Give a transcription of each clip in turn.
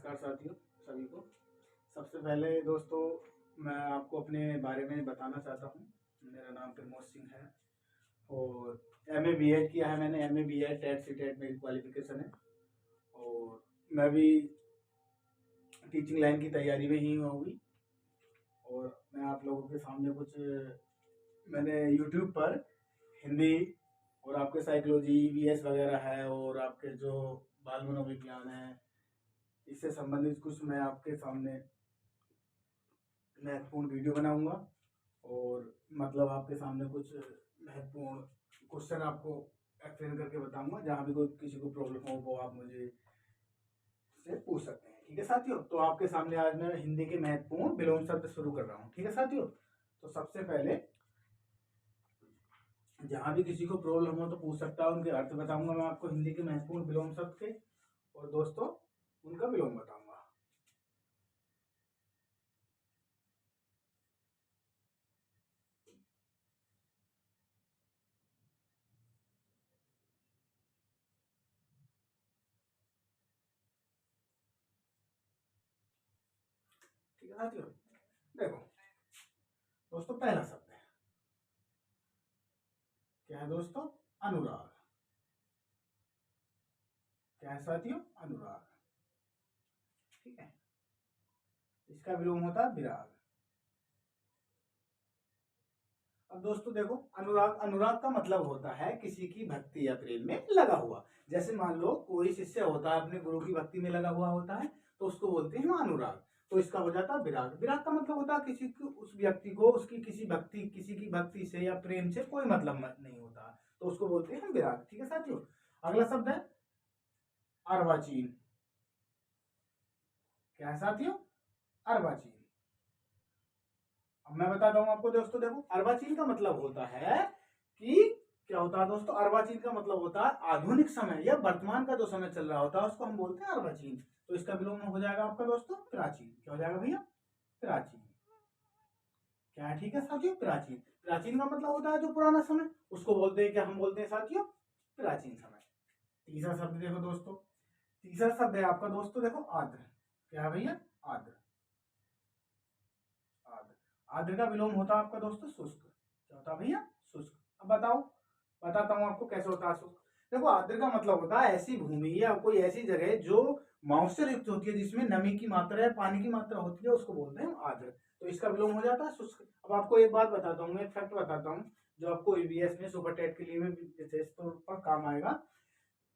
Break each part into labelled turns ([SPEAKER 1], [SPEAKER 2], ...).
[SPEAKER 1] नमस्कार साथियों सभी को। सबसे पहले दोस्तों मैं आपको अपने बारे में बताना चाहता हूँ। मेरा नाम प्रमोद सिंह है और एमए बीएड किया है मैंने। MA BEd TET C TET मेरी क्वालिफिकेशन है और मैं भी टीचिंग लाइन की तैयारी में ही हूँ अभी। और मैं आप लोगों के सामने कुछ मैंने यूट्यूब पर हिंदी और आपके साइकोलॉजी ईवीएस वगैरह है और आपके जो बाल मनोविज्ञान है इससे संबंधित कुछ मैं आपके सामने महत्वपूर्ण वीडियो बनाऊंगा और मतलब आपके सामने कुछ महत्वपूर्ण क्वेश्चन आपको एक्सप्लेन करके बताऊंगा। जहाँ भी कोई किसी को प्रॉब्लम हो वो आप मुझे से पूछ सकते हैं। ठीक है साथियों, तो आपके सामने आज मैं हिंदी के महत्वपूर्ण विलोम शब्द शुरू कर रहा हूँ। ठीक है साथियों, तो सबसे पहले जहाँ भी किसी को प्रॉब्लम हो तो पूछ सकता है। उनके अर्थ बताऊंगा मैं आपको हिंदी के महत्वपूर्ण विलोम शब्द के और दोस्तों उनका विलोम बताऊंगा। ठीक है साथियों, देखो दोस्तों पहला शब्द है क्या है दोस्तों? अनुराग। क्या है साथियों? अनुराग। ठीक है, इसका विलोम होता है विराग। अब दोस्तों देखो अनुराग, अनुराग का मतलब होता है किसी की भक्ति या प्रेम में लगा हुआ। जैसे मान लो कोई शिष्य होता है अपने गुरु की भक्ति में लगा हुआ होता है तो उसको बोलते हैं अनुराग। तो इसका हो जाता है विराग। विराग का मतलब होता है किसी को, उस व्यक्ति को उसकी किसी की भक्ति से या प्रेम से कोई मतलब नहीं होता तो उसको बोलते हैं विराग। ठीक है साथियों, अगला शब्द है अर्वाचीन। क्या है साथियों? अर्वाचीन। अब मैं बताता हूं आपको दोस्तों, देखो अर्वाचीन का मतलब होता है कि क्या होता है दोस्तों? अर्वाचीन का मतलब होता है आधुनिक समय या वर्तमान का जो समय चल रहा होता है उसको हम बोलते हैं अर्वाचीन। तो इसका विलोम हो जाएगा आपका दोस्तों प्राचीन। क्या हो जाएगा भैया? प्राचीन। क्या है? ठीक है साथियों, प्राचीन। प्राचीन का मतलब होता है जो पुराना समय, उसको बोलते हैं क्या? हम बोलते हैं साथियों प्राचीन समय। तीसरा शब्द देखो दोस्तों, तीसरा शब्द है आपका दोस्तों देखो आर्द्र। क्या है भैया? आर्द्र। आर्द्र, आर्द्र का विलोम होता है आपका दोस्तों शुष्क। क्या होता है भैया? शुष्क। अब बताओ, बताता हूँ आपको कैसे होता है शुष्क। देखो आर्द्र का मतलब होता है ऐसी भूमि या कोई ऐसी जगह जो मॉइस्चर युक्त होती है, जिसमें नमी की मात्रा या पानी की मात्रा होती है, उसको बोलते हैं आर्द्र। तो इसका विलोम हो जाता है शुष्क। अब आपको एक बात बताता हूँ, एक फैक्ट बताता हूँ जो आपको ईवीएस में सुपर टेट के लिए भी विशेष तौर पर काम आएगा।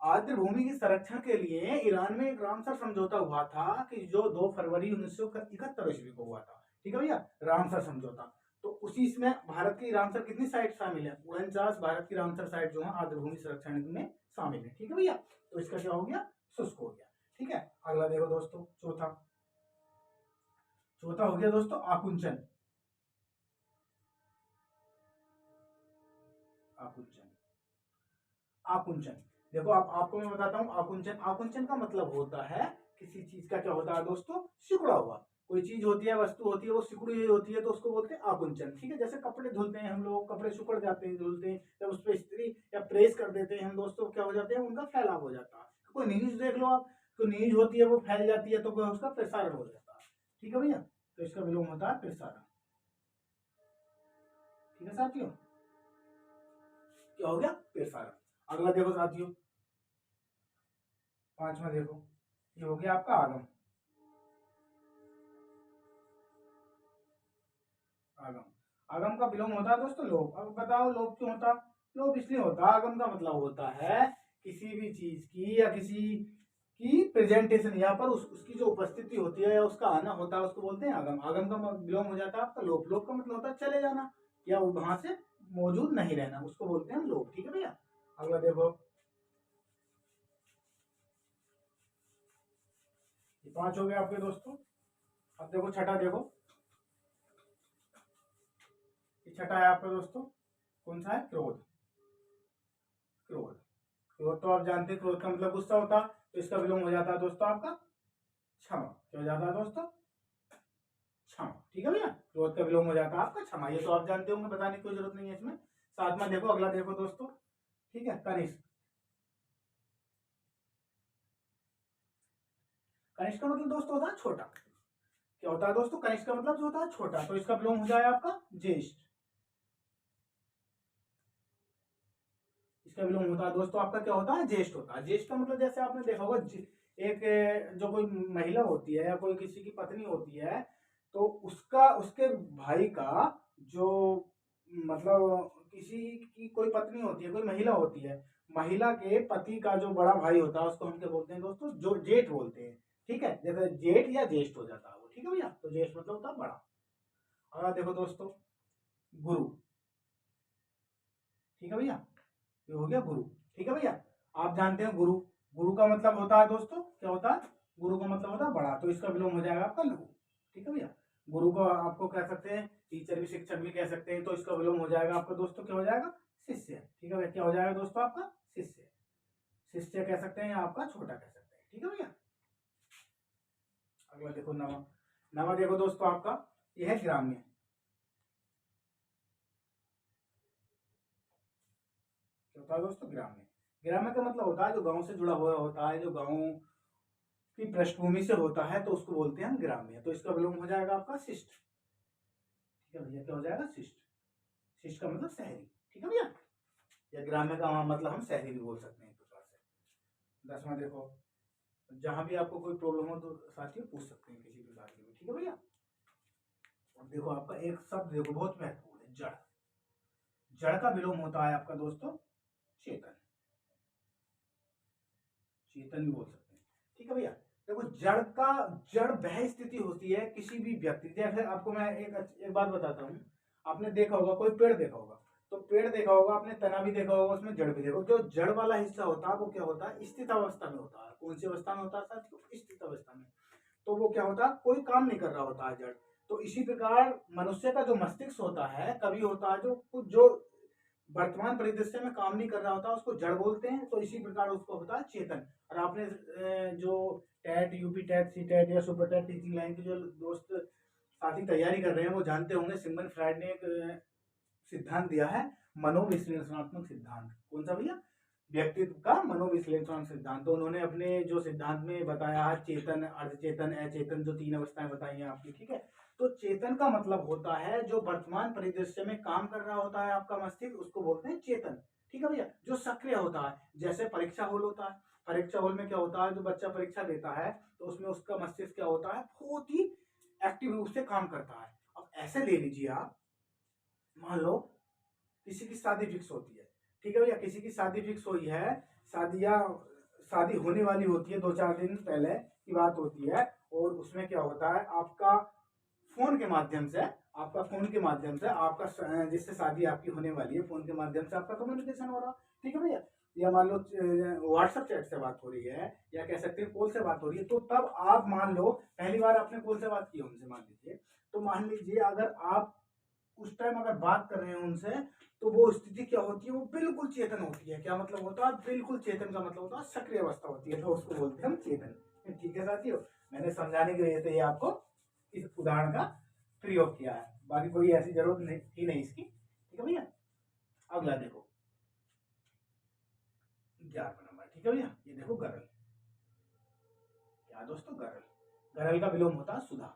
[SPEAKER 1] आर्द्र भूमि के संरक्षण के लिए ईरान में एक रामसर समझौता हुआ था कि जो 2 फरवरी 1971 ईस्वी को हुआ था। ठीक है भैया, रामसर समझौता। तो उसी इसमें भारत की रामसर कितनी साइट शामिल है? 49 भारत की रामसर साइट जो है आर्द्र भूमि संरक्षण में शामिल है। ठीक है भैया, तो इसका क्या हो गया? शुष्क हो गया। ठीक है, अगला देखो दोस्तों, चौथा। चौथा हो गया दोस्तों आकुंचन। आकुंचन, आकुंचन। देखो आपको मैं बताता हूँ आकुंचन। आकुंचन का मतलब होता है किसी चीज का क्या होता है दोस्तों? सिकुड़ा हुआ। कोई चीज होती है, वस्तु होती है, वो सिकुड़ी हुई होती है तो उसको बोलते हैं आकुंचन। ठीक है, जैसे कपड़े धुलते हैं हम लोग, कपड़े सिकुड़ जाते हैं धुलते हैं, जब उस पर इस्त्री या प्रेस कर देते हैं हम दोस्तों, क्या हो जाते हैं? उनका फैलाव हो जाता है। कोई नीज देख लो आप, तो नीज होती है वो फैल जाती है तो उसका प्रसारण हो जाता है। ठीक है भैया, तो इसका विलोम होता है प्रसारण। ठीक है साथियों, क्या हो गया? प्रसारण। अगला देखो साथियों, पांचवा देखो, ये हो गया आपका आगम। आगम, आगम का विलोम होता है दोस्तों लोप। अब बताओ लोप क्यों होता? लोप इसलिए होता, आगम का मतलब होता है किसी भी चीज की या किसी की प्रेजेंटेशन, यहाँ पर उसकी जो उपस्थिति होती है या उसका आना होता है उसको बोलते हैं आगम। आगम का विलोम हो जाता है आपका लोप। लोप का मतलब होता है चले जाना या वहां से मौजूद नहीं रहना, उसको बोलते हैं लोप। ठीक है भैया, अगला देखो, ये 5 हो गए आपके दोस्तों। अब देखो छठा देखो, ये छठा है आपका दोस्तों, कौन सा है? क्रोध। क्रोध, क्रोध तो आप जानते हैं क्रोध का मतलब गुस्सा होता है। तो इसका विलोम हो जाता है दोस्तों आपका क्षमा। क्या हो जाता है दोस्तों? क्षमा। ठीक है भैया, क्रोध का विलोम हो जाता है आपका क्षमा। ये तो आप जानते होंगे, बताने की कोई जरूरत नहीं है इसमें। सातवां देखो, अगला देखो दोस्तों, ठीक है, कनिष्ठ। कनिष्ठ का मतलब दोस्तों होता है छोटा। क्या होता है दोस्तों? कनिष्ठ का मतलब जो होता है छोटा, तो इसका विलोम हो जाएगा आपका ज्येष्ठ। इसका विलोम होता है दोस्तों आपका क्या होता है? ज्येष्ठ होता है। ज्येष्ठ का मतलब जैसे आपने देखा होगा एक जो कोई महिला होती है या कोई किसी की पत्नी होती है, तो उसका उसके भाई का जो मतलब किसी की कोई पत्नी होती है, कोई महिला होती है, महिला के पति का जो बड़ा भाई होता है उसको हम क्या बोलते हैं दोस्तों? जो जेठ बोलते हैं। ठीक है, जैसे जेठ या ज्येष्ठ हो जाता है वो। ठीक है भैया, तो ज्येष्ठ मतलब होता है बड़ा। और देखो दोस्तों, गुरु। ठीक है भैया, ये हो गया गुरु। ठीक है भैया, आप जानते हैं गुरु। गुरु का मतलब होता है दोस्तों क्या होता है? गुरु का मतलब होता है बड़ा, तो इसका विलोम हो जाएगा आपका लघु। ठीक है भैया, गुरु को आपको कह सकते हैं टीचर भी, शिक्षक भी कह सकते हैं, तो इसका विलोम हो जाएगा आपका दोस्तों क्या हो जाएगा? शिष्य। ठीक है भैया, क्या हो जाएगा दोस्तों आपका? शिष्य। शिष्य कह सकते हैं या आपका छोटा कह सकते हैं। ठीक है भैया, अगला देखो नवा। नवा देखो दोस्तों आपका यह है ग्राम्य। क्या होता है दोस्तों? ग्राम्य। ग्राम्य का मतलब होता है जो गांव से जुड़ा हुआ होता है, जो गांव की पृष्ठभूमि से होता है, तो उसको बोलते हैं हम ग्राम्य। तो इसका विलोम हो जाएगा आपका शिष्ट। ठीक है भैया, क्या हो जाएगा? शिष्ट। शिष्ट का मतलब शहरी। ठीक है भैया, या ग्राम्य का मतलब हम शहरी भी बोल सकते हैं एक प्रकार से। 10वां देखो, जहां भी आपको कोई प्रॉब्लम हो तो साथियों पूछ सकते हैं किसी प्रकार की भी। ठीक है भैया, और देखो आपका एक शब्द देखो बहुत महत्वपूर्ण है, जड़। जड़ का विलोम होता है आपका दोस्तों चेतन। चेतन भी बोल सकते हैं। ठीक है भैया, देखो जड़ का, जड़ वह स्थिति होती है किसी भी व्यक्ति, जैसे आपको मैं एक बात बताता हूँ। आपने देखा होगा कोई पेड़ देखा होगा, तो पेड़ देखा होगा आपने, तना भी देखा होगा, उसमें जड़ भी देखा होगा। जो जड़ वाला हिस्सा होता है वो क्या होता है? स्थित अवस्था में होता है। कौन सी अवस्था में होता है साथियों? स्थित अवस्था में। तो वो क्या होता है? कोई काम नहीं कर रहा होता है जड़। तो इसी प्रकार मनुष्य का जो मस्तिष्क होता है, कभी होता है जो कुछ जो वर्तमान परिदृश्य में काम नहीं कर रहा होता उसको जड़ बोलते हैं। तो इसी प्रकार उसको होता है चेतन। और आपने जो TET, UP TET, C TET या सुपर टेट टीचिंग लाइन के जो दोस्त साथी तैयारी कर रहे हैं वो जानते होंगे, सिगमंड फ्राइड ने एक सिद्धांत दिया है, मनोविश्लेषणात्मक सिद्धांत। कौन सा भैया? व्यक्तित्व का मनोविश्लेषण सिद्धांत। तो उन्होंने अपने जो सिद्धांत में बताया है चेतन, अर्धचेतन, अचेतन, जो 3 अवस्थाएं बताई हैं आपकी। ठीक है, तो चेतन का मतलब होता है जो वर्तमान परिदृश्य में काम कर रहा होता है आपका मस्तिष्क, उसको बोलते हैं चेतन। ठीक है भैया, जो सक्रिय होता है, जैसे परीक्षा हॉल होता है। परीक्षा हॉल में क्या होता है? जो बच्चा परीक्षा देता है तो उसमें उसका मस्तिष्क क्या होता है? बहुत ही एक्टिव रूप से काम करता है। अब ऐसे ले लीजिए आप, मान लो किसी की शादी फिक्स होती है। ठीक है भैया, किसी की शादी फिक्स हुई है, शादियाँ शादी होने वाली होती है, 2-4 दिन पहले की बात होती है। और उसमें क्या होता है? आपका फोन के माध्यम से, आपका जिससे शादी आपकी होने वाली है, फोन के माध्यम से आपका कम्युनिकेशन हो रहा। ठीक है भैया, या मान लो व्हाट्सएप चैट से बात हो रही है, या कह सकते हैं कॉल से बात हो रही है। तो तब आप मान लो पहली बार आपने कॉल से बात की उनसे, मान लीजिए, तो मान लीजिए अगर आप उस टाइम अगर बात कर रहे हैं उनसे, तो वो स्थिति क्या होती है? वो बिल्कुल चेतन होती है। क्या मतलब होता है? बिल्कुल चेतन का मतलब होता है सक्रिय अवस्था होती है, तो उसको बोलते हैं हम चेतन। ठीक है साथियों, मैंने समझाने की वजह से ये आपको इस उदाहरण का प्रयोग किया है, बाकी कोई ऐसी जरूरत नहीं थी नहीं इसकी। ठीक है भैया, अगला देखो 11वां नंबर। ठीक है भैया, ये देखो गरल। क्या दोस्तों? गरल। गरल का विलोम होता है सुधा।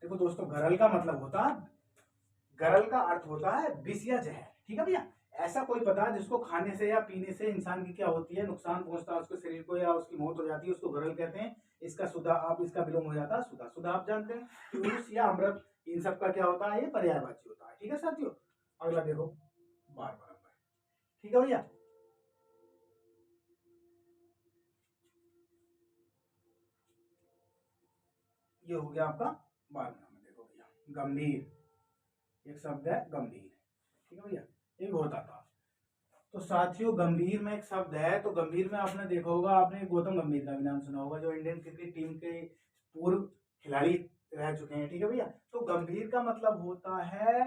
[SPEAKER 1] देखो दोस्तों, गरल का मतलब होता है, गरल का अर्थ होता है विष या जहर। ठीक है भैया, ऐसा कोई पदार्थ जिसको खाने से या पीने से इंसान की क्या होती है? नुकसान पहुंचता है उसके शरीर को, या उसकी मौत हो जाती है, उसको गरल कहते हैं। इसका सुधा, आप इसका विलोम हो जाता है सुधा। सुधा आप जानते हैं, जूस या अमृत, इन सब का क्या होता है? ये पर्यायवाची होता है। ठीक है साथियों, अगला देखो 12वां नंबर। ठीक है भैया, ये हो गया आपका 12वां नंबर। देखो भैया, गंभीर। एक शब्द है गंभीर। ठीक है भैया, ये बहुत आता है। तो साथियों, गंभीर में एक शब्द है, तो गंभीर में आपने देखा होगा, आपने गौतम गंभीर का भी नाम सुना होगा, जो इंडियन क्रिकेट टीम के पूर्व खिलाड़ी रह चुके हैं। ठीक है भैया, तो गंभीर का मतलब होता है,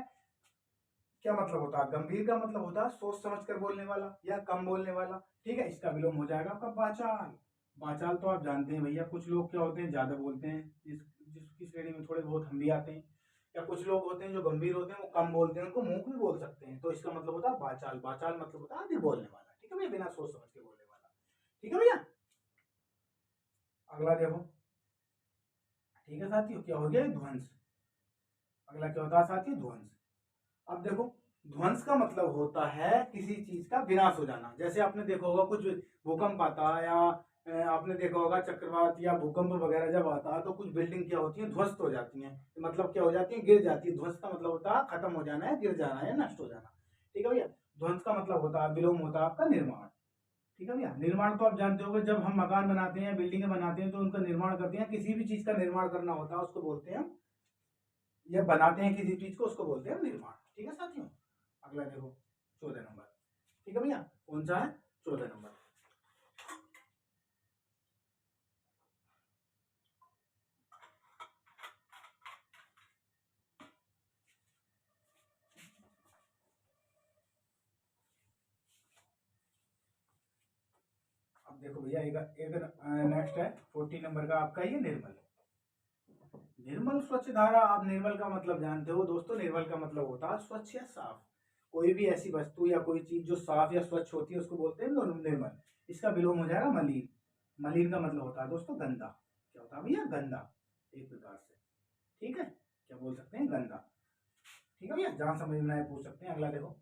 [SPEAKER 1] क्या मतलब होता है? गंभीर का मतलब होता है सोच समझ कर बोलने वाला या कम बोलने वाला। ठीक है, इसका विलोम हो जाएगा आपका वाचाल। वाचाल तो आप जानते हैं भैया, कुछ लोग क्या होते हैं? ज्यादा बोलते हैं, जिसकी श्रेणी में थोड़े बहुत हम भी आते हैं। या कुछ लोग होते हैं जो गंभीर होते हैं, वो कम बोलते हैं, उनको मूक भी बोल सकते हैं। तो इसका मतलब होता है वाचाल। वाचाल मतलब होता है अधिक बोलने वाला। ठीक है भैया, बिना सोच समझ के बोलने वाला। ठीक है भैया, अगला देखो, ठीक है साथियों, क्या हो गया ध्वंस। अगला क्या होता है साथियों, ध्वंस। अब देखो, ध्वंस का मतलब होता है किसी चीज का विनाश हो जाना। जैसे आपने देखा होगा कुछ भूकंप आता है, या आपने देखा होगा चक्रवात या भूकंप वगैरह जब आता है तो कुछ बिल्डिंग क्या होती है, ध्वस्त हो जाती हैं। मतलब क्या हो जाती है, गिर जाती है। ध्वस्त का मतलब होता है खत्म हो जाना है, गिर जाना है, नष्ट हो जाना। ठीक है भैया। ध्वंस का मतलब होता है, विलोम होता है आपका निर्माण। ठीक है भैया। निर्माण तो आप जानते होंगे, जब हम मकान बनाते हैं, बिल्डिंगें बनाते हैं तो उनका निर्माण करते हैं। किसी भी चीज का निर्माण करना होता है उसको बोलते हैं, या बनाते हैं किसी चीज को, उसको बोलते हैं निर्माण। ठीक है साथियों। अगला देखो, 14 नंबर। ठीक है भैया, कौन सा है, 14 नंबर। अब देखो भैया, एक एक नेक्स्ट है 14 नंबर का आपका, ये निर्मल। निर्मल स्वच्छ धारा। आप निर्मल का मतलब जानते हो दोस्तों, निर्मल का मतलब होता है स्वच्छ या साफ। कोई भी ऐसी वस्तु या कोई चीज जो साफ या स्वच्छ होती है उसको बोलते हैं निर्मल। इसका विलोम हो जाएगा मलिन। मलिन का मतलब होता है दोस्तों गंदा। क्या होता है भैया, गंदा, एक प्रकार से। ठीक है, क्या बोल सकते हैं, गंदा। ठीक है भैया, जहां समझ में आए पूछ सकते हैं। अगला देखो,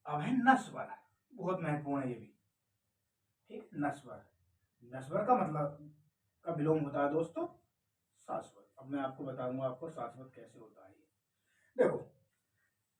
[SPEAKER 1] अब है नस्वर। बहुत महत्वपूर्ण है ये भी। ठीक, नस्वर। नस्वर का मतलब का विलोम होता है दोस्तों शाश्वत। अब मैं आपको बताऊंगा आपको शाश्वत कैसे होता है ये। देखो,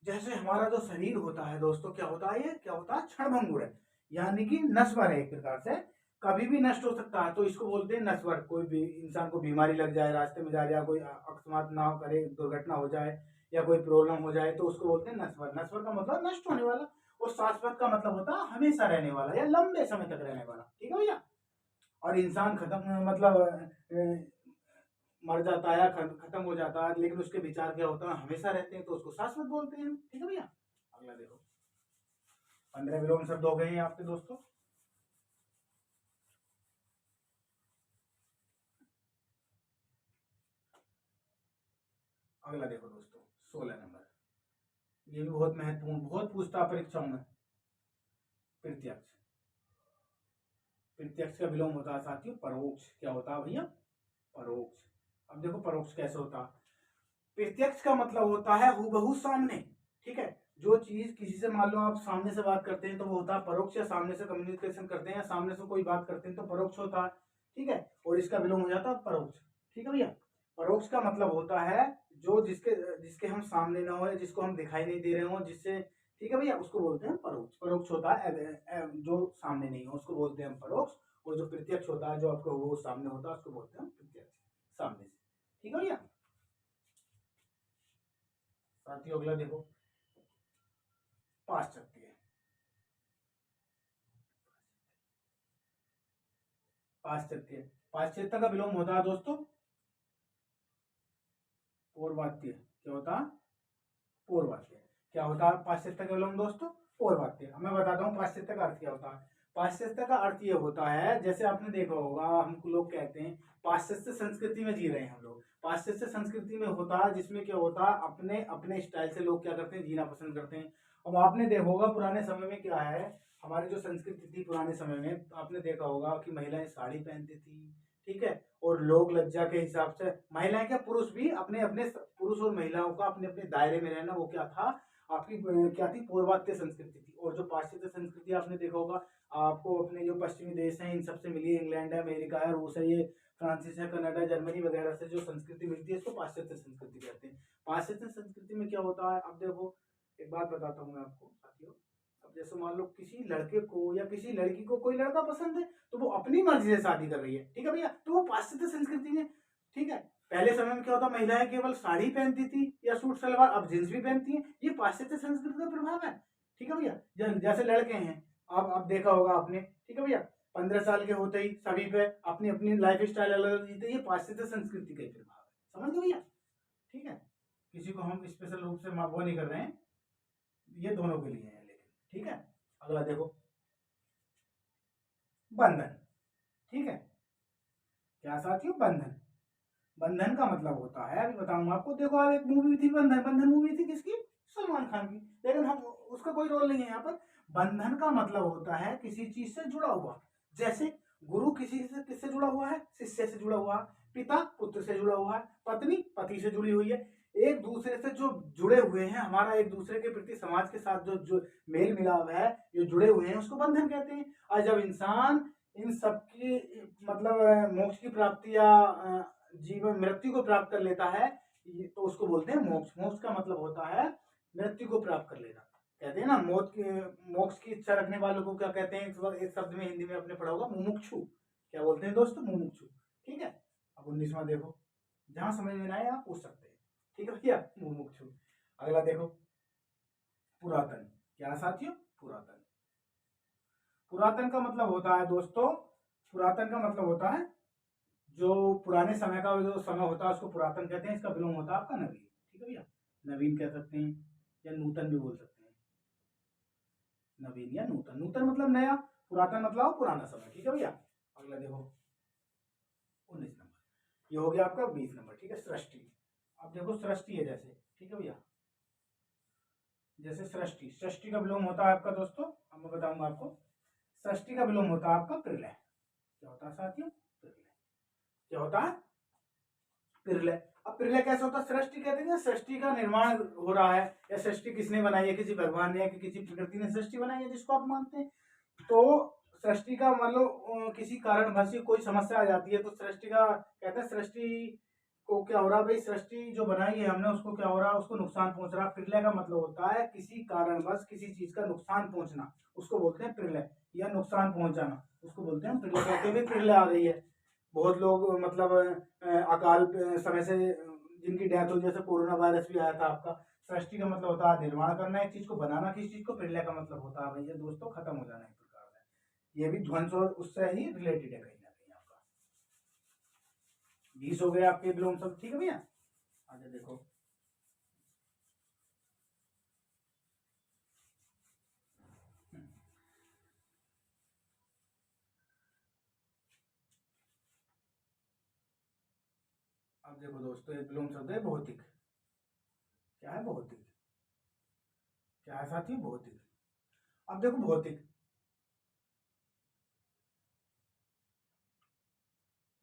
[SPEAKER 1] जैसे हमारा जो शरीर होता है दोस्तों, क्या होता है, ये क्या होता है, क्षणभंगुर है, यानी कि नश्वर है एक प्रकार से। कभी भी नष्ट हो सकता है, तो इसको बोलते हैं नश्वर। कोई भी इंसान को बीमारी लग जाए, रास्ते में जा रहा है, कोई अकस्मात ना करे, दुर्घटना हो जाए या कोई प्रॉब्लम हो जाए तो उसको बोलते हैं नश्वर। नश्वर का मतलब नष्ट होने वाला। और शाश्वत का मतलब होता है हमेशा रहने वाला या लंबे समय तक रहने वाला। ठीक है भैया। और इंसान खत्म मतलब मर जाता है, खत्म हो जाता है, लेकिन उसके विचार क्या होता है, हमेशा रहते हैं, तो उसको शाश्वत बोलते हैं। ठीक है भैया। अगला देखो, 15 विलोम शब्द हो गए हैं आपके दोस्तों। अगला देखो दोस्तों, 16 नंबर। ये भी बहुत महत्वपूर्ण, बहुत पूछता है परीक्षाओं में। प्रत्यक्ष। प्रत्यक्ष का विलोम होता है साथियों परोक्ष। क्या होता है भैया, परोक्ष। अब देखो परोक्ष कैसे होता है। प्रत्यक्ष का मतलब होता है हूबहू सामने। ठीक है, जो चीज किसी से, मान लो आप सामने से बात करते हैं तो वो होता है परोक्ष, या सामने से कम्युनिकेशन करते हैं या सामने से कोई बात करते हैं तो परोक्ष होता है। ठीक है, और इसका विलोम हो जाता है परोक्ष। ठीक है भैया। परोक्ष का मतलब होता है जो जिसके जिसके हम सामने ना हो, जिसको हम दिखाई नहीं दे रहे हो, जिससे, ठीक है भैया, उसको बोलते हैं परोक्ष। परोक्ष होता है जो सामने नहीं हो उसको बोलते हैं परोक्ष। और जो प्रत्यक्ष होता है जो आपको वो सामने होता है उसको बोलते हैं प्रत्यक्ष, सामने से। ठीक है भैया। साथियों अगला देखो, पाश्चात्य। पाश्चात्य। पाश्चात्य का विलोम होता है दोस्तों पौर्वात्य। क्या होता है, पौर्वात्य। क्या होता है पाश्चात्य का विलोम दोस्तों, पौर्वात्य। मैं बताता हूँ पाश्चात्य का अर्थ क्या होता है। पाश्चात्य का अर्थ ये होता है, जैसे आपने देखा होगा, हमको लोग कहते हैं पाश्चात्य संस्कृति में जी रहे हैं हम लोग। पाश्चात्य संस्कृति में होता है जिसमें क्या होता है, अपने अपने स्टाइल से लोग क्या करते हैं, जीना पसंद करते हैं। अब आपने देखा होगा पुराने समय में क्या है, हमारी जो संस्कृति थी पुराने समय में, तो आपने देखा होगा कि महिलाएं साड़ी पहनती थी। ठीक है, और लोग लज्जा के हिसाब से, महिलाएं क्या, पुरुष भी अपने अपने, पुरुष और महिलाओं का अपने अपने दायरे में रहना, वो क्या था, आपकी क्या थी, पौर्वात्य संस्कृति थी। और जो पाश्चात्य संस्कृति आपने देखा होगा, आपको अपने जो पश्चिमी देश हैं इन सबसे मिली है, इंग्लैंड है, अमेरिका है, रूस है, ये फ्रांसिस है, कनाडा, जर्मनी वगैरह से जो संस्कृति मिलती है इसको पाश्चात्य संस्कृति कहते हैं। पाश्चात्य संस्कृति में क्या होता है, अब देखो एक बात बताता हूँ मैं आपको साथियों। अब जैसे मान लो किसी लड़के को या किसी लड़की को कोई लड़का पसंद है, तो वो अपनी मर्जी से शादी कर रही है। ठीक है भैया, तो वो पाश्चात्य संस्कृति में। ठीक है, पहले समय में क्या होता, महिलाएं केवल साड़ी पहनती थी या सूट सलवार, अब जींस भी पहनती हैं। ये पाश्चात्य संस्कृति का प्रभाव है। ठीक है भैया। जैसे लड़के हैं, आप देखा होगा आपने, ठीक है भैया, 15 साल के होते ही सभी पे अपनी अपनी लाइफ स्टाइल अलग जीते, ये पाश्चात्य संस्कृति का ही प्रभाव है। समझ गए भैया। ठीक है, किसी को हम स्पेशल रूप से वो नहीं कर रहे हैं, ये दोनों के लिए है लेकिन। ठीक है, अगला देखो, बंधन। ठीक है, क्या साथियों, बंधन। बंधन का मतलब होता है, अभी बताऊंगा आपको। देखो अब एक मूवी थी बंधन, बंधन मूवी थी किसकी, सलमान खान की, लेकिन हम उसका कोई रोल नहीं है यहाँ पर। बंधन का मतलब होता है किसी चीज से जुड़ा हुआ। जैसे गुरु किसी से किससे जुड़ा हुआ है, शिष्य से जुड़ा हुआ है, पिता पुत्र से जुड़ा हुआ है, पत्नी पति से जुड़ी हुई है। एक दूसरे से जो जुड़े हुए हैं, हमारा एक दूसरे के प्रति समाज के साथ जो मेल मिलाप है, जो जुड़े हुए हैं, उसको बंधन कहते हैं। और जब इंसान इन सबकी मतलब मोक्ष की प्राप्ति या जीवन मृत्यु को प्राप्त कर लेता है, तो उसको बोलते हैं मोक्ष। मोक्ष का मतलब होता है मृत्यु को प्राप्त कर लेना। कहते हैं ना मोक्ष की इच्छा रखने वालों को क्या कहते हैं, एक शब्द में हिंदी में आपने पढ़ा होगा, मुमुक्षु। क्या बोलते हैं दोस्तों, मुमुक्षु। ठीक है। अब 19वां देखो, जहां समझ में ना आए आप पूछ सकते हैं। ठीक है भैया, मुमुक्षु। अगला देखो, पुरातन। क्या साथियों, पुरातन। पुरातन का मतलब होता है दोस्तों, पुरातन का मतलब होता है जो पुराने समय का जो समय होता है उसको पुरातन कहते हैं। इसका विलोम होता है आपका नवीन। ठीक है भैया, नवीन कह सकते हैं या नूतन भी बोल सकते हैं। नवीन या नूतन। नूतन मतलब नया, पुरातन मतलब पुराना समय। ठीक है भैया। अगला देखो 19 नंबर, ये हो गया आपका 20 नंबर। ठीक है, सृष्टि। अब देखो सृष्टि है जैसे, ठीक है भैया, जैसे सृष्टि। सृष्टि का विलोम होता है आपका दोस्तों, अब मैं बताऊंगा आपको। सृष्टि का विलोम होता है आपका प्रलय। क्या होता है साथियों, प्रलय। क्या होता है, प्रलय। अब प्रलय कैसे होता है, सृष्टि कहते हैं सृष्टि का निर्माण हो रहा है, या सृष्टि किसने बनाई है, किसी भगवान ने या किसी प्रकृति ने सृष्टि बनाई है जिसको आप मानते हैं। तो सृष्टि का मतलब किसी कारणवश कोई समस्या आ जाती है तो सृष्टि का कहते हैं, सृष्टि को क्या हो रहा भाई, सृष्टि जो बनाई है हमने उसको क्या हो रहा, उसको नुकसान पहुंच रहा। प्रलय का मतलब होता है किसी कारणवश किसी चीज का नुकसान पहुंचना, उसको बोलते हैं प्रलय, या नुकसान पहुंचाना, उसको बोलते हैं प्रलय। कहते हैं प्रलय आ गई है, बहुत लोग मतलब अकाल समय से जिनकी डेथ हुई, जैसे कोरोना वायरस भी आया था आपका। सृष्टि का मतलब होता है निर्माण करना एक चीज को, बनाना किसी चीज को। प्रलय का मतलब होता है भैया दोस्तों खत्म हो जाना एक प्रकार से। ये भी ध्वंस और उससे ही रिलेटेड है कहीं ना कहीं आपका। 20 हो गए आपके विलोम सब। ठीक है भैया, आगे देखो। अब देखो दोस्तों, एक विलोम शब्द है भौतिक। क्या है भौतिक, क्या है साथी, भौतिक। अब देखो भौतिक,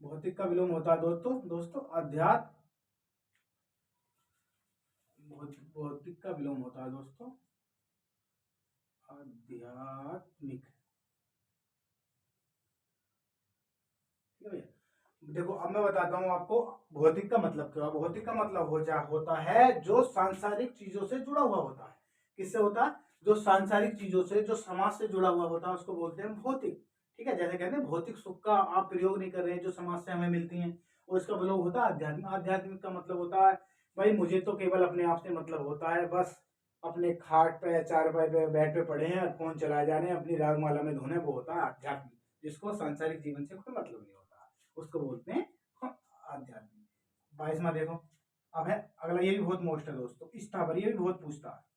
[SPEAKER 1] भौतिक का विलोम होता है दोस्तों दोस्तों अध्यात्म। भौतिक का विलोम होता है दोस्तों आध्यात्मिक। ठीक है भैया। देखो अब मैं बताता हूँ आपको भौतिक का मतलब क्या है। भौतिक का मतलब होता है जो सांसारिक चीजों से जुड़ा हुआ होता है। किससे होता है, जो सांसारिक चीजों से, जो समाज से जुड़ा हुआ होता है उसको बोलते हैं भौतिक। ठीक है, जैसे कहते हैं भौतिक सुख का आप प्रयोग नहीं कर रहे हैं, जो समाज से हमें मिलती हैं, और इसका प्रयोग होता है आध्यात्मिक। आध्यात्मिक का मतलब होता है भाई मुझे तो केवल अपने आप से मतलब होता है, बस अपने खाट पे चारपाई पे बेड पे पड़े हैं और फोन चलाए जा रहे हैं, अपनी रागमाला में धुने, वो होता है आध्यात्मिक। जिसको सांसारिक जीवन से कोई मतलब नहीं होता, उसको बोलते हैं आध्यात्मिक। 22वां देखो, अब है अगला, ये भी बहुत मोस्ट है दोस्तों, स्थावर। ये भी बहुत पूछता है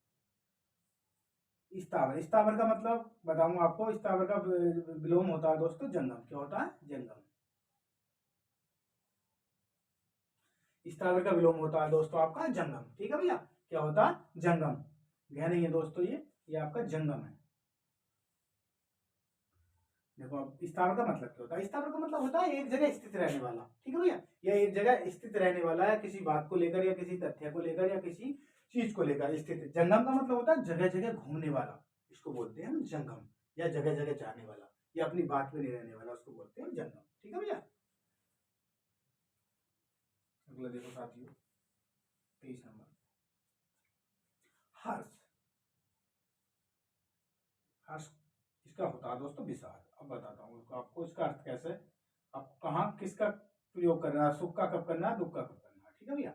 [SPEAKER 1] स्थावर। स्थावर का मतलब बताऊंगा आपको। स्थावर का विलोम होता है दोस्तों जंगम। क्या होता है, जंगम। स्थावर का विलोम होता है दोस्तों आपका जंगम। ठीक है भैया, क्या होता है, जंगम। गहन नहीं है दोस्तों, ये आपका जंगम है। देखो अब स्थावर का मतलब क्या होता है, स्थावर का मतलब होता है एक जगह स्थित रहने वाला। ठीक है भैया, या एक जगह स्थित रहने वाला है, किसी बात को लेकर या किसी तथ्य को लेकर या किसी चीज को लेकर स्थित। जंगम का मतलब होता है जगह जगह घूमने वाला, इसको बोलते हैं हम जंगम। या जगह जगह जाने वाला, या अपनी बात में नहीं रहने वाला, उसको बोलते हैं जंगम। ठीक है भैया। अगला देखो साथियों 23 नंबर, हर्ष। हर्ष इसका होता है दोस्तों विषाद। अब बताता हूँ आपको इसका अर्थ कैसे, आप कहाँ किसका प्रयोग करना है, सुख का कब करना है, दुख का कब करना है। ठीक है भैया,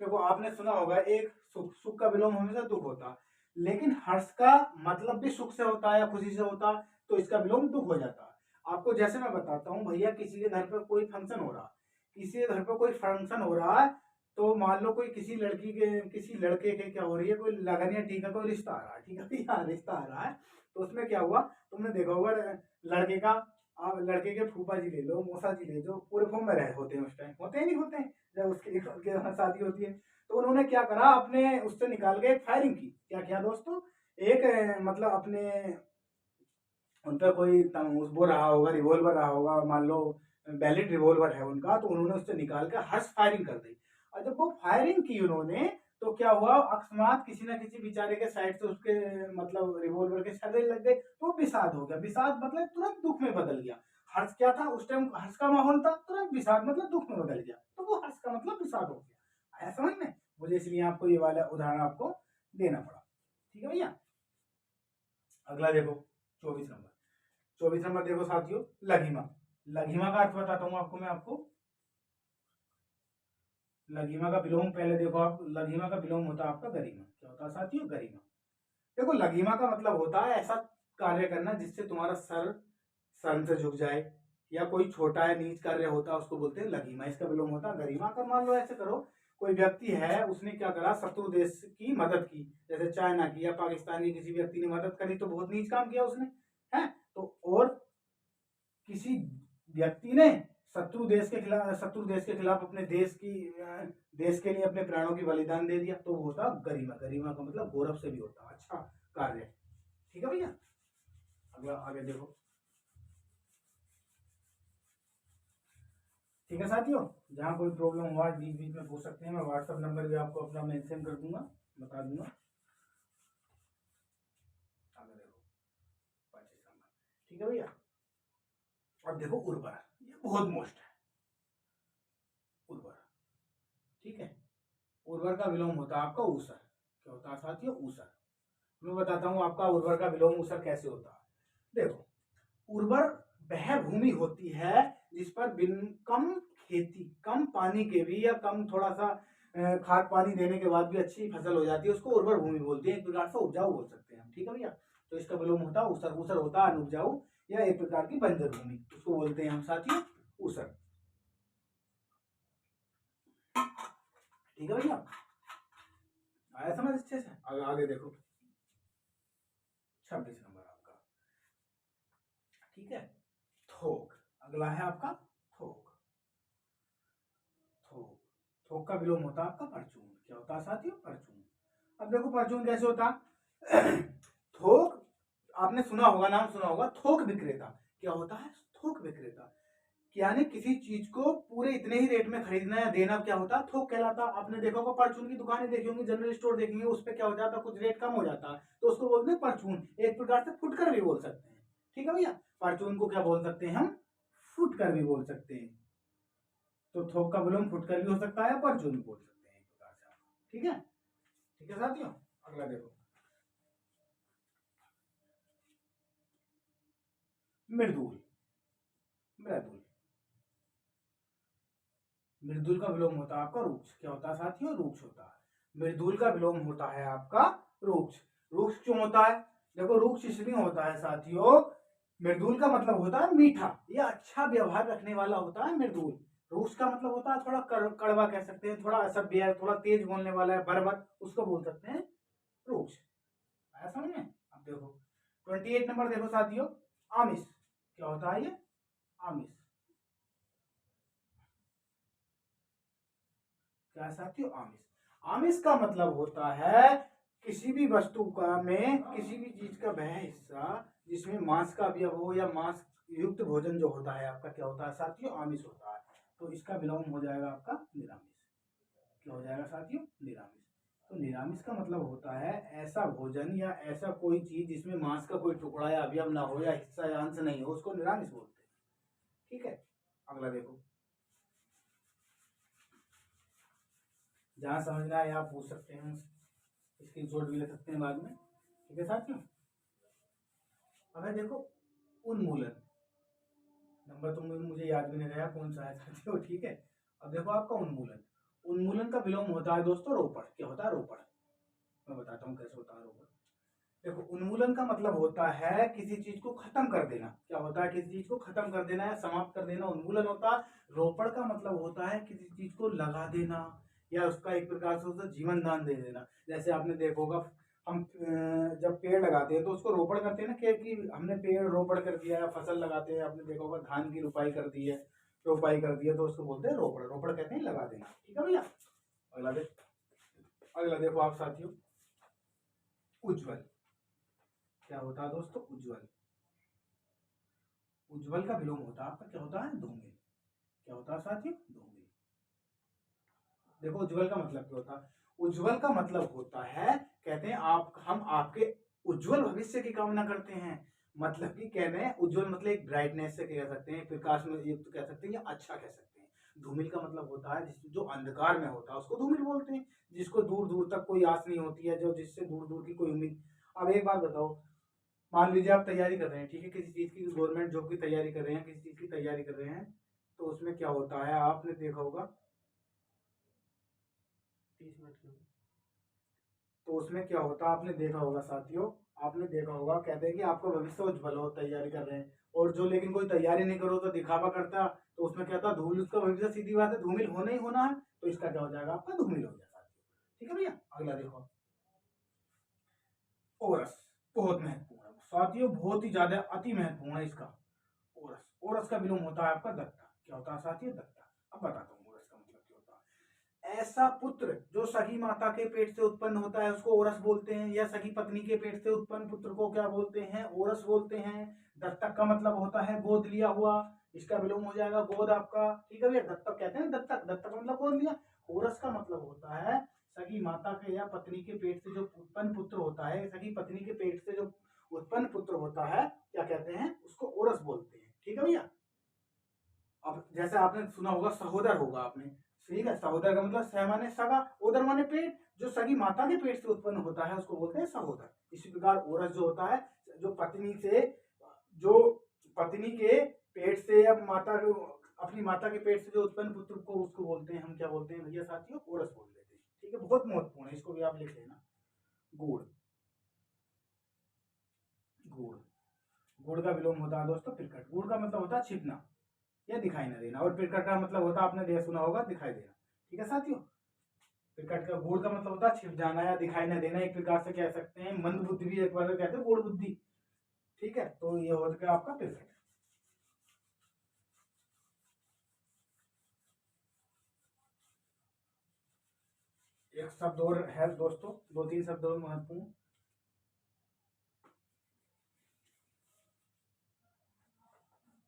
[SPEAKER 1] देखो आपने सुना होगा एक सुख, सुख का विलोम हमेशा दुख होता है, लेकिन हर्ष का मतलब भी सुख से होता है या खुशी से होता है, तो इसका विलोम दुख हो जाता है। आपको जैसे मैं बताता हूँ भैया, किसी के घर पर कोई फंक्शन हो रहा है, किसी के घर पर कोई फंक्शन हो रहा है, तो मान लो कोई किसी लड़की के किसी लड़के के क्या हो रही है, कोई लगन या टीका कोई रिश्ता आ रहा है। ठीक है भैया, रिश्ता आ रहा है, तो उसमें क्या हुआ, तुमने देखा होगा लड़के का, आप लड़के के फूफा जी ले लो, मौसा जी ले, जो पूरे फॉर्म में रहे होते हैं उस टाइम, होते ही नहीं होते हैं जब उसके शादी होती है, तो उन्होंने क्या करा, अपने उससे निकाल के एक फायरिंग की। क्या किया दोस्तों, एक मतलब अपने उन पर कोई वो रहा होगा, रिवॉल्वर रहा होगा, मान लो वैलिड रिवॉल्वर है उनका, तो उन्होंने उससे निकाल कर हर्ष फायरिंग कर दी। और जब वो फायरिंग की उन्होंने, तो क्या हुआ, अकस्मात किसी ना किसी बेचारे के साइड से उसके मतलब रिवॉल्वर के छर्रे लग गए, तो विषाद हो गया। विषाद मतलब तुरंत दुख में बदल गया। हर्ष क्या था उस टाइम, हर्ष का माहौल था, तुरंत विषाद मतलब दुख में बदल गया, तो वो हर्ष का मतलब विषाद हो गया। आया समझ में? मुझे इसलिए आपको ये वाला उदाहरण आपको देना पड़ा। ठीक है भैया। अगला देखो 24 नंबर। 24 नंबर देखो साथियों, लघिमा। लघिमा का अर्थ बताता हूँ आपको मैं आपको। लघिमा का विलोम पहले देखो आप, लघिमा का विलोम होता है आपका गरिमा। क्या होता है साथियों? गरिमा। देखो लघिमा का मतलब होता है ऐसा कार्य करना जिससे तुम्हारा सर सन से झुक जाए, या कोई छोटा या नीच कार्य होता है उसको बोलते हैं लघिमा। इसका विलोम होता है गरिमा। का मान लो ऐसे करो, कोई व्यक्ति है, उसने क्या करा, शत्रु देश की मदद की, जैसे चाइना की या पाकिस्तान की किसी व्यक्ति ने मदद करी, तो बहुत नीच काम किया उसने, है। तो और किसी व्यक्ति ने शत्रु देश के खिलाफ अपने देश के लिए अपने प्राणों की बलिदान दे दिया, तो वो होता गरिमा। गरिमा का मतलब गौरव से भी होता है अच्छा कार्य। ठीक है भैया। अगला आगे देखो। ठीक है साथियों, जहाँ कोई प्रॉब्लम हुआ बीच बीच में पूछ सकते हैं। मैं व्हाट्सएप नंबर भी आपको अपना मेंशन कर दूंगा, बता दूंगा। आगे देखो 25 नंबर। ठीक है भैया। अब देखो उर्वर, ये बहुत मोस्ट है। उर्वर, ठीक है। उर्वर का विलोम होता है आपका ऊसर। क्या होता है साथियों? ऊसर। मैं बताता हूँ आपका उर्वर का विलोम ऊसर कैसे होता है। देखो, उर्वर वह भूमि होती है जिस पर बिन कम खेती, कम पानी के भी, या कम थोड़ा सा खाद पानी देने के बाद भी अच्छी फसल हो जाती है, उसको उर्वर भूमि बोलते हैं। एक प्रकार से उपजाऊ बोल सकते हैं हम। ठीक है भैया। तो इसका विलोम होता है ऊसर। ऊसर होता है अनुपजाऊ या एक प्रकार की बंजर भूमि, उसको बोलते हैं हम साथियों ऊसर। ठीक है भैया। आया समझ अच्छे से? आगे देखो 26 नंबर आपका। ठीक है। थोक। अगला है आपका थोक। थोक, थोक का विलोम होता है आपका परचून। क्या होता है साथियों? परचून। अब देखो परचून कैसे होता है। थोक, आपने सुना होगा, नाम सुना होगा, थोक विक्रेता। क्या होता है? थोक विक्रेता। यानी किसी चीज को पूरे इतने ही रेट में खरीदना या देना क्या होता है? थोक कहलाता। आपने देखा होगा परचून की दुकानें देखी होंगी, जनरल स्टोर देखेंगे, उस पर क्या हो जाता है, कुछ रेट कम हो जाता है, तो उसको बोलते हैं परचून। एक प्रकार से फुटकर भी बोल सकते हैं। ठीक है भैया। परचून को क्या बोल सकते हैं हम? फुटकर भी बोल सकते हैं। तो थोक का विलोम फुटकर भी हो सकता है, परचून भी बोल सकते हैं एक प्रकार से आप। ठीक है। ठीक है साथियों। अगला देखो मृदुल। मृदुल, मृदुल का विलोम होता है आपका रूक्ष। क्या होता है साथियों? रूक्ष होता है। मृदुल का विलोम होता है आपका रूक्ष। रूक्ष क्यों होता है? देखो रूक्ष इसलिए होता है साथियों, मृदुल का मतलब होता है मीठा या अच्छा व्यवहार रखने वाला होता है मृदुल। रूक्ष का मतलब होता है थोड़ा कड़वा कह सकते हैं, थोड़ा असभ्य है, थोड़ा तेज बोलने वाला है, बर्बर, उसको बोल सकते हैं रूक्ष। आया समझ में? अब देखो 28 नंबर देखो साथियों, आमिष। क्या होता है ये? आमिष। क्या है साथियों? आमिष। आमिष का मतलब होता है किसी भी वस्तु का में किसी भी चीज का वह हिस्सा जिसमें मांस का अवयव हो या मांस युक्त भोजन जो होता है आपका, क्या होता है साथियों? आमिष होता है। तो इसका विलोम हो जाएगा आपका निरामिष। क्या हो जाएगा साथियों? निरामिष। तो निरामिष का मतलब होता है ऐसा भोजन या ऐसा कोई चीज जिसमें मांस का कोई टुकड़ा या अवयव ना हो या हिस्सा या अंश नहीं हो, उसको निरामिष बोलते हैं। ठीक है। अगला देखो, जहां समझना है आप पूछ सकते हैं, स्क्रीनशॉट भी ले सकते हैं बाद में। ठीक है साथियों। अब है देखो उन्मूलन। नंबर तो मुझे याद भी नहीं रहा कौन सा है साथियों। ठीक है। अब देखो आपका उन्मूलन। उन्मूलन का विलोम होता है दोस्तों रोपण। क्या होता है? रोपण। मैं बताता हूँ कैसे होता है रोपण। देखो उन्मूलन का मतलब होता है किसी चीज को खत्म कर देना। क्या होता है? किसी चीज को खत्म कर देना या समाप्त कर देना उन्मूलन होता है। रोपण का मतलब होता है किसी चीज को लगा देना या उसका एक प्रकार से उसका जीवन दान दे देना। जैसे आपने देखा होगा, हम जब पेड़ लगाते हैं तो उसको रोपण करते हैं ना, कि हमने पेड़ रोपण कर दिया या फसल लगाते हैं, आपने देखा होगा धान की रोपाई कर दी है, रोपाई कर दी है, तो उसको बोलते हैं रोपण। रोपण कहते हैं लगा देना। ठीक है भैया। अगला अगला देखो आप साथियों, उज्ज्वल। क्या होता है दोस्तों? उज्ज्वल। उज्ज्वल का विलोम होता है आपका क्या होता है, धूमिल। क्या होता है साथियों, धूमिल। देखो उज्ज्वल का मतलब क्या होता है, उज्ज्वल का मतलब होता है, कहते हैं हम आपके उज्ज्वल भविष्य की कामना करते हैं। मतलब कि कह रहे हैं उज्ज्वल मतलब एक ब्राइटनेस से कह सकते हैं, प्रकाश में युक्त कह सकते हैं, या अच्छा कह सकते हैं। धूमिल का मतलब होता है जो अंधकार में होता है उसको धूमिल बोलते हैं, जिसको दूर दूर तक कोई आस नहीं होती है, जो जिससे दूर दूर की कोई उम्मीद। अब एक बात बताओ, मान लीजिए आप तैयारी कर रहे हैं, ठीक है, किसी चीज की, गवर्नमेंट जॉब की तैयारी कर रहे हैं, किसी चीज की तैयारी कर रहे हैं, तो उसमें क्या होता है आपने देखा होगा, 30 मिनट की, तो उसमें क्या होता है आपने देखा होगा साथियों, आपने देखा होगा, कहते हैं कि आपका भविष्य उज्जवल हो, तैयारी कर रहे हैं, और जो लेकिन कोई तैयारी नहीं करो तो दिखावा करता, तो उसमें क्या था, धूमिल, उसका भविष्य सीधी बात है धूमिल होना ही होना है, तो इसका क्या हो जाएगा आपका, धूमिल हो जाएगा साथियों। ठीक है भैया, अगला देखो, ओरस, बहुत महत्वपूर्ण है साथियों, बहुत ही ज्यादा अति महत्वपूर्ण है इसका। ओरस, ओरस का विलोम होता है आपका दत्ता। क्या होता है साथियों, दत्ता। अब बताता हूँ ओरस का मतलब क्या होता है। ऐसा पुत्र जो सगी माता के पेट से उत्पन्न होता है उसको ओरस बोलते हैं, या सगी पत्नी के पेट से उत्पन्न पुत्र को क्या बोलते हैं, ओरस बोलते हैं। दत्तक का मतलब होता है गोद लिया हुआ, इसका विलोम हो जाएगा गोद आपका। ठीक है भैया, दत्तक कहते हैं, दत्तक, दत्तक मतलब गोद लिया। ओरस का मतलब होता है सगी माता के या पत्नी के पेट से जो उत्पन्न पुत्र होता है, सगी पत्नी के पेट से जो उत्पन्न पुत्र होता है, क्या कहते हैं उसको ओरस बोलते हैं। ठीक है भैया, अब जैसे आपने सुना होगा सहोदर होगा आपने, ठीक है, सहोदर का मतलब सह माने सगा, उदर माने पेट, जो सगी माता के पेट से उत्पन्न होता है उसको बोलते हैं सहोदर। इसी प्रकार ओरस जो होता है, जो पत्नी से, जो पत्नी के पेट से या माता, अपनी माता के पेट से जो उत्पन्न पुत्र को, उसको बोलते हैं हम क्या बोलते हैं भैया साथियों, ओरस बोल देते हैं। ठीक है, बहुत महत्वपूर्ण है, इसको भी आप लिख लेना। गुड़, गुड़, गुड़ का विलोम होता है दोस्तों पिरकट। गुड़ का मतलब होता है छिपना या दिखाई न देना, और पिरकट का मतलब होता है, आपने दे सुना होगा, दिखाई देना। ठीक है साथियों, पिरकट का, गुड़ का मतलब होता है छिप जाना या दिखाई न देना, एक प्रकार से कह सकते हैं मंद बुद्धि भी एक बार कहते हैं, गुड़ बुद्धि। ठीक है, तो ये हो गया आपका पिरकट। एक शब्द और है दोस्तों, 2-3 शब्द और महत्वपूर्ण,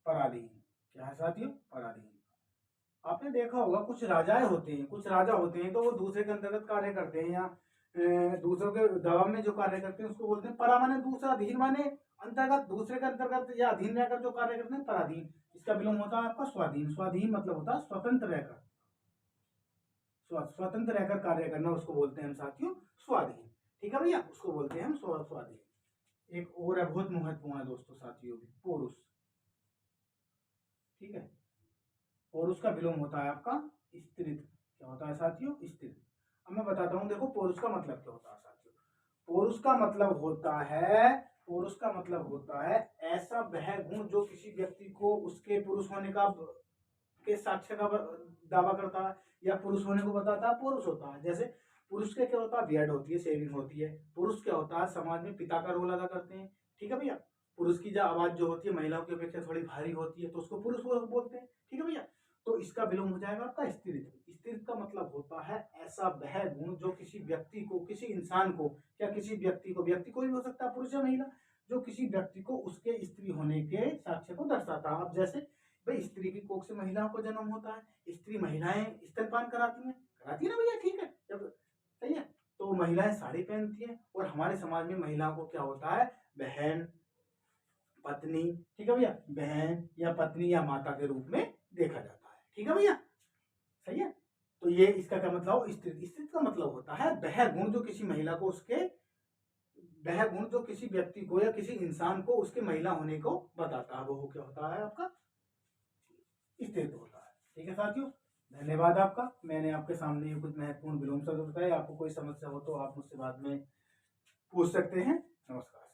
[SPEAKER 1] पराधीन। क्या है साथियों, पराधीन। आपने देखा होगा कुछ राजाएं होते हैं, कुछ राजा होते हैं, तो वो दूसरे के अंतर्गत कार्य करते हैं, या दूसरों के दबाव में जो कार्य करते हैं उसको बोलते हैं परा, माने दूसरा, धीन माने अंतर्गत, दूसरे के अंतर्गत या अधीन रहकर जो कार्य करते हैं पराधीन। इसका विलोम होता है आपका स्वाधीन। स्वाधीन मतलब होता है स्वतंत्र रहकर, स्वतंत्र रहकर कार्य करना, उसको बोलते हैं हम साथियों स्वाधीन। ठीक है भैया, उसको बोलते हैं हम स्वाधीन। एक और है बहुत महत्वपूर्ण है दोस्तों साथियों, पुरुष। ठीक है, और उसका विलोम होता है आपका स्त्रीत्व। क्या होता है साथियों, स्त्रीत्व। अब मैं बताता हूँ, देखो पुरुष का मतलब क्या होता है साथियों। पुरुष का मतलब होता है, पुरुष का मतलब होता है ऐसा वह गुण जो किसी व्यक्ति को उसके पुरुष होने का के साक्ष्य का दावा करता है, या पुरुष होने को बताता है, पुरुष होता है। जैसे पुरुष के क्या होता है, बियर्ड होती है, शेविंग होती है। पुरुष क्या होता है, समाज में पिता का रोल अदा करते हैं। ठीक है भैया, पुरुष की जो आवाज जो होती है महिलाओं की अपेक्षा थोड़ी भारी होती है, तो उसको पुरुष बोलते हैं। ठीक है भैया, तो इसका विलोम हो जाएगा आपका स्त्रीत्व। स्त्रीत्व का मतलब होता है ऐसा वह गुण जो किसी व्यक्ति को, किसी इंसान को, क्या किसी व्यक्ति को, व्यक्ति कोई भी हो सकता है पुरुष या महिला, जो किसी व्यक्ति को उसके स्त्री होने के साक्ष्य को दर्शाता है। अब जैसे भाई स्त्री की कोख से महिलाओं को जन्म होता है, स्त्री, महिलाएं स्तनपान कराती है ना भैया, ठीक है, जब सही है, तो महिलाएं साड़ी पहनती हैं, और हमारे समाज में महिलाओं को क्या होता है, बहन, पत्नी, ठीक है भैया, बहन या पत्नी या माता के रूप में देखा जाता है। ठीक है भैया, सही है, तो ये इसका क्या मतलब, स्त्री। स्त्री का मतलब होता है वह गुण जो किसी महिला को उसके, वह गुण जो किसी व्यक्ति को या किसी इंसान को उसके महिला होने को बताता है, वो क्या होता है आपका, स्थिर होता है। ठीक है साथियों, धन्यवाद आपका। मैंने आपके सामने ये कुछ महत्वपूर्ण विलोम शब्द बताए। आपको कोई समस्या हो तो आप मुझसे बाद में पूछ सकते हैं। नमस्कार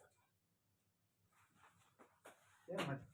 [SPEAKER 1] सर।